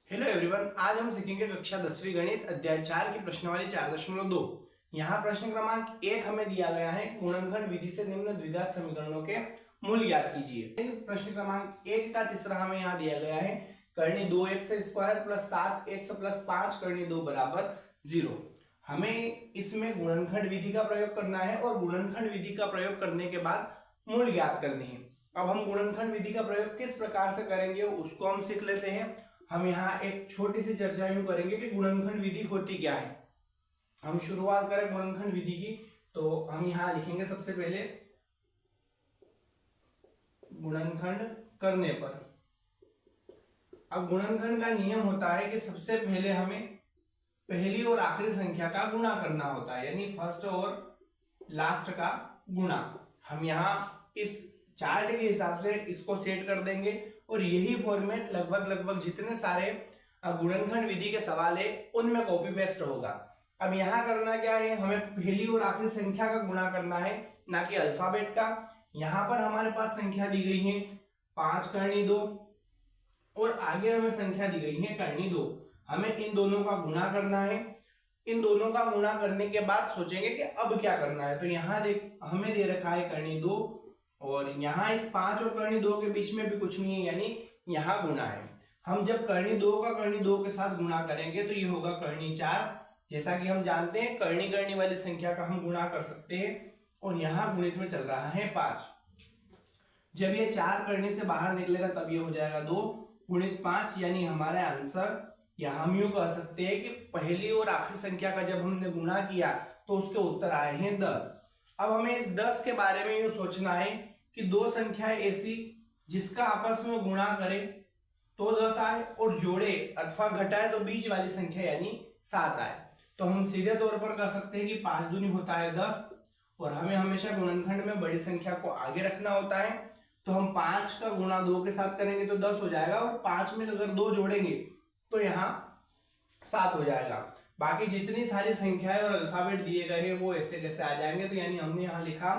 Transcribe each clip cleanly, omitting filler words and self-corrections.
Hello everyone, आज हम सीखेंगे कक्षा 10वीं गणित अध्याय 4 की प्रश्नावली 4.2। यहाँ प्रश्न क्रमांक 1 हमें दिया गया है, गुणनखंड विधि से निम्न द्विघात समीकरणों के मूल ज्ञात कीजिए। प्रश्न क्रमांक 1 का तीसरा हमें यहाँ दिया गया है, करनी 2x² प्लस 7x प्लस 5 करनी 2 बराबर 0। हमें इसमें गुणनखंड विधि का प्रयोग करना है और गुणनखंड विधि का प्रयोग करने के बाद मूल ज्ञात करने हैं। अब हम गुणनखंड विधि का प्रयोग किस प्रकार से करेंगे उसको हम सीख लेते हैं। हम यहाँ एक छोटी सी चर्चा यूं करेंगे कि गुणनखंड विधि होती क्या है। हम शुरुआत करें गुणनखंड विधि की, तो हम यहाँ लिखेंगे सबसे पहले गुणनखंड करने पर। अब गुणनखंड का नियम होता है कि सबसे पहले हमें पहली और आखिरी संख्या का गुणा करना होता है, यानी फर्स्ट और लास्ट का गुणा। हम यहाँ इस चार्ट के हिसाब से इसको सेट कर देंगे और यही फॉर्मेट लगभग जितने सारे गुणनखंड विधि के सवाल है उनमें कॉपी पेस्ट होगा। अब यहाँ करना क्या है, हमें पहली और आखिरी संख्या का गुणा करना है, ना कि अल्फाबेट का। यहाँ पर हमारे पास संख्या दी गई है 5 करनी 2 और आगे हमें संख्या दी गई है करनी 2। हमें इन दोनों का गुणा करना है। इन दोनों का गुणा करने के बाद सोचेंगे कि अब क्या करना है। तो यहाँ हमें दे रखा है करनी 2 और यहाँ इस 5 और करनी 2 के बीच में भी कुछ नहीं है, यानी यहाँ गुणा है। हम जब करनी 2 का करनी 2 के साथ गुणा करेंगे तो ये होगा करनी 4। जैसा कि हम जानते हैं करनी वाली संख्या का हम गुणा कर सकते हैं और यहाँ गुणित में चल रहा है 5। जब ये 4 करनी से बाहर निकलेगा तब ये हो जाएगा 2 गुणित 5, यानी हमारा आंसर, या हम यूं कह सकते हैं कि पहली और आखिरी संख्या का जब हमने गुणा किया तो उसके उत्तर आए हैं 10। अब हमें इस 10 के बारे में यूं सोचना है कि दो संख्याएं ऐसी जिसका आपस में गुणा करे तो 10 आए और जोड़े अथवा घटाए तो बीच वाली संख्या यानी 7 आए। तो हम सीधे तौर पर कह सकते हैं कि 5 दूनी होता है 10 और हमें हमेशा गुणनखंड में बड़ी संख्या को आगे रखना होता है। तो हम 5 का गुणा 2 के साथ करेंगे तो 10 हो जाएगा और 5 में अगर 2 जोड़ेंगे तो यहाँ 7 हो जाएगा। बाकी जितनी सारी संख्याएं और अल्फाबेट दिए गए हैं वो ऐसे कैसे आ जाएंगे। तो यानी हमने यहाँ लिखा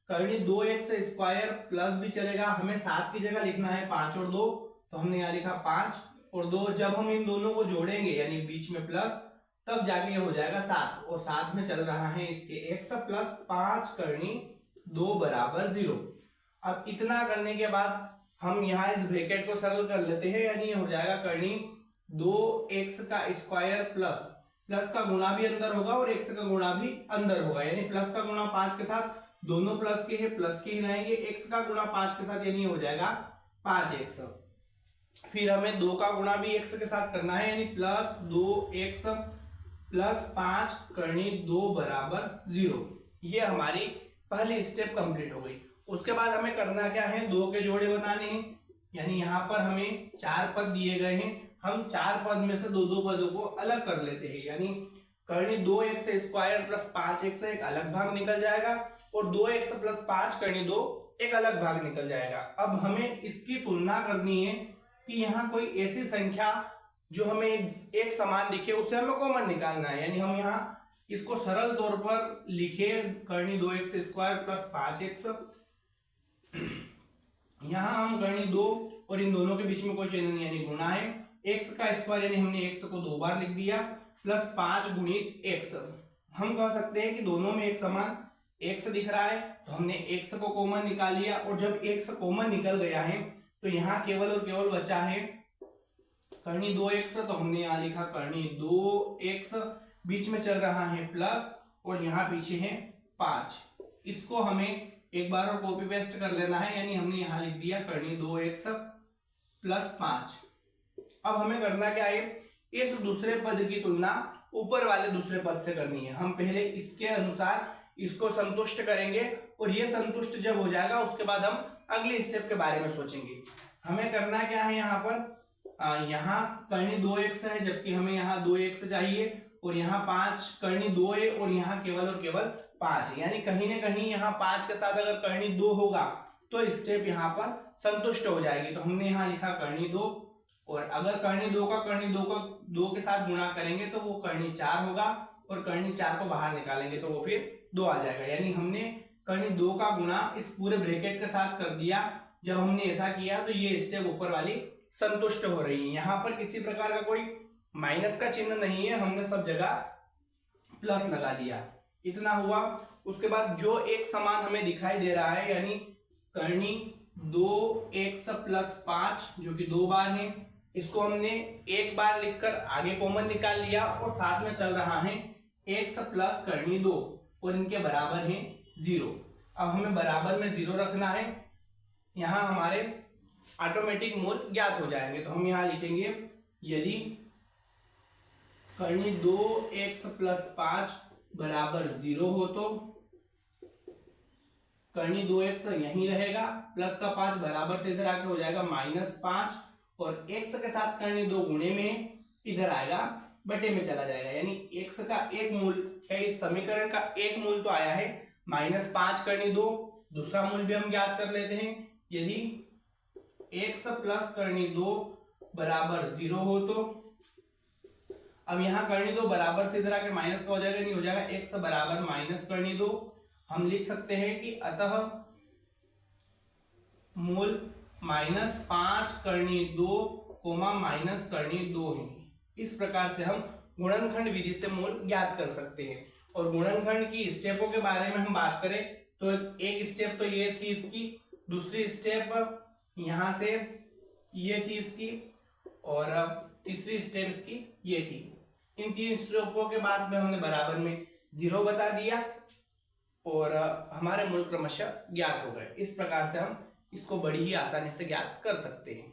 करनी 2x² प्लस भी चलेगा, हमें 7 की जगह लिखना है 5 और 2, तो हमने यहाँ लिखा 5 और 2। जब हम इन दोनों को जोड़ेंगे यानी बीच में प्लस, तब जाके हो जाएगा 7 और 7 में चल रहा है इसके x प्लस 5 करनी 2 बराबर 0। अब इतना करने के बाद हम यहाँ इस ब्रैकेट को सरल कर लेते हैं, यानी ये हो जाएगा करनी 2x² प्लस का गुणा भी अंदर होगा और x का गुणा भी अंदर होगा, यानी प्लस का गुणा 5 के साथ, दोनों प्लस के हैं प्लस के ही रहेंगे, x का गुणा 5 के साथ यानी हो जाएगा 5x। फिर हमें 2 का गुणा भी x के साथ करना है, यानी प्लस 2x प्लस 5 करनी 2 बराबर 0। ये हमारी पहली स्टेप कंप्लीट हो गई। उसके बाद हमें करना क्या है, 2 के जोड़े बनाने हैं, यानी यहाँ पर हमें 4 पद दिए गए हैं। हम 4 पद में से 2 पदों को अलग कर लेते हैं, यानी करनी 2x² प्लस 5x एक अलग भाग निकल जाएगा और 2x प्लस 5 करनी 2 एक अलग भाग निकल जाएगा। अब हमें इसकी तुलना करनी है कि यहाँ कोई ऐसी संख्या जो हमें एक समान दिखे उसे हमें कॉमन निकालना है, यानी हम यहाँ इसको सरल तौर पर लिखे करनी 2x² प्लस 5x। यहाँ हम करनी 2 और इन दोनों के बीच में कोई चिन्ह नहीं, यानी गुणा है, x का स्क्वायर यानी हमने x को 2 बार लिख दिया प्लस 5 गुणित x। हम कह सकते हैं कि दोनों में एक समान x दिख रहा है तो हमने x को कॉमन निकाल लिया और जब x कॉमन निकल गया है तो यहाँ केवल और केवल बचा है करनी 2x, तो हमने यहाँ लिखा करनी 2x, बीच में चल रहा है प्लस और यहाँ पीछे है 5। इसको हमें एक बार और कॉपी पेस्ट कर लेना है, यानी हमने यहाँ लिख दिया करनी 2x प्लस 5। अब हमें करना क्या है, इस दूसरे पद की तुलना ऊपर वाले दूसरे पद से करनी है। हम पहले इसके अनुसार इसको संतुष्ट करेंगे और ये संतुष्ट जब हो जाएगा उसके बाद हम अगली स्टेप के बारे में सोचेंगे। हमें करना क्या है, यहाँ पर यहाँ करनी 2x है जबकि हमें यहाँ 2x चाहिए और यहाँ 5 करनी 2 है और यहाँ केवल और केवल 5 है, यानी कहीं ना कहीं यहाँ 5 के साथ अगर करनी 2 होगा तो स्टेप यहाँ पर संतुष्ट हो जाएगी। तो हमने यहाँ लिखा करनी 2 और अगर करनी 2 का करनी 2 को 2 के साथ गुणा करेंगे तो वो करनी 4 होगा और करनी 4 को बाहर निकालेंगे तो वो फिर 2 आ जाएगा, यानी हमने करनी 2 का गुणा इस पूरे ब्रैकेट के साथ कर दिया। जब हमने ऐसा किया तो ये स्टेप ऊपर वाली संतुष्ट हो रही है। यहाँ पर किसी प्रकार का कोई माइनस का चिन्ह नहीं है, हमने सब जगह प्लस लगा दिया। इतना हुआ। उसके बाद जो एक समान हमें दिखाई दे रहा है, यानी करनी 2x + 5 जो कि 2 बार है, इसको हमने एक बार लिखकर आगे कॉमन निकाल लिया और साथ में चल रहा है x + करनी 2 और इनके बराबर है 0। अब हमें बराबर में 0 रखना है, यहाँ हमारे ऑटोमेटिक मूल ज्ञात हो जाएंगे। तो हम यहाँ लिखेंगे यदि करनी 2x + 5 बराबर 0 हो तो करनी 2x यहीं रहेगा, प्लस का 5 बराबर से इधर आके हो जाएगा -5 और x के साथ करनी 2 गुणे में इधर आएगा बटे में चला जाएगा, यानी x का एक मूल है। इस समीकरण का एक मूल तो आया है -5 करनी 2। दूसरा मूल भी हम ज्ञात कर लेते हैं। यदि x + करनी 2 बराबर 0 हो तो अब यहाँ करनी 2 बराबर से इधर आके माइनस का हो जाएगा, नहीं हो जाएगा, x बराबर माइनस करनी 2। हम लिख सकते हैं कि अतः मूल -5 करनी 2 माइनस करनी 2 है। इस प्रकार से हम गुणनखंड विधि से मूल ज्ञात कर सकते हैं। और गुणनखंड की स्टेपों के बारे में हम बात करें तो एक स्टेप तो ये थी इसकी, दूसरी स्टेप यहाँ से ये थी इसकी, और तीसरी स्टेप इसकी ये थी। इन 3 स्टेपों के बाद में हमने बराबर में 0 बता दिया और हमारे मूल क्रमशः ज्ञात हो गए। इस प्रकार से हम इसको बड़ी ही आसानी से ज्ञात कर सकते हैं।